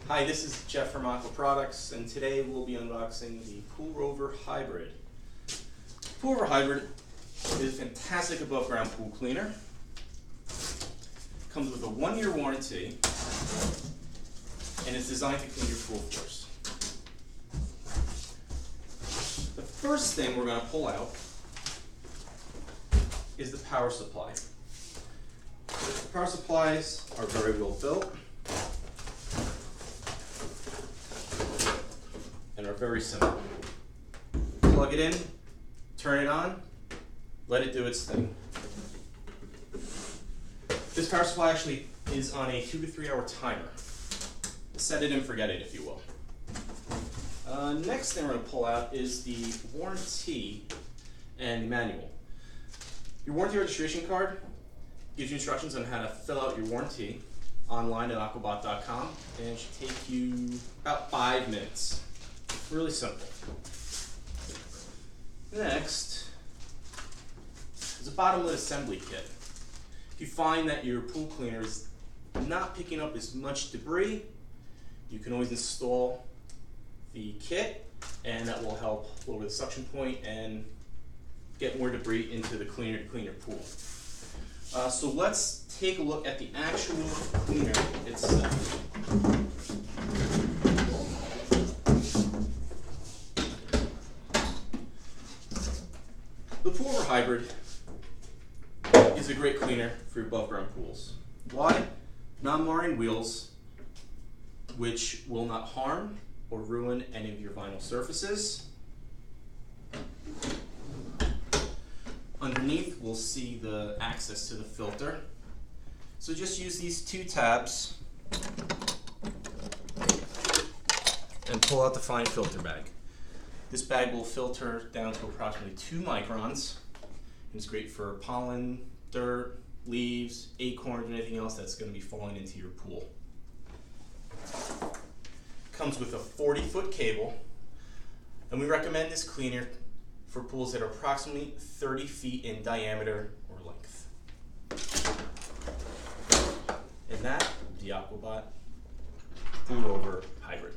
Hi, this is Jeff from Aquabot Products, and today we'll be unboxing the Pool Rover Hybrid. Pool Rover Hybrid is a fantastic above ground pool cleaner. Comes with a 1-year warranty and is designed to clean your pool floors. The first thing we're going to pull out is the power supply. The power supplies are very well built and are very simple. Plug it in, turn it on, let it do its thing. This power supply actually is on a 2 to 3 hour timer. Set it and forget it, if you will. Next thing we're going to pull out is the warranty and the manual. Your warranty registration card gives you instructions on how to fill out your warranty online at aquabot.com, and it should take you about 5 minutes. Really simple. Next is a bottom lid assembly kit. If you find that your pool cleaner is not picking up as much debris, you can always install the kit, and that will help lower the suction point and get more debris into the cleaner to clean your pool. So let's take a look at the actual cleaner itself. The Pool Rover Hybrid is a great cleaner for your above ground pools. Why? Non-marring wheels, which will not harm or ruin any of your vinyl surfaces. Underneath, we'll see the access to the filter. So just use these 2 tabs and pull out the fine filter bag. This bag will filter down to approximately 2 microns. It's great for pollen, dirt, leaves, acorns, and anything else that's going to be falling into your pool. Comes with a 40-foot cable, and we recommend this cleaner for pools that are approximately 30 feet in diameter or length. And that, the Aquabot Pool Rover Hybrid.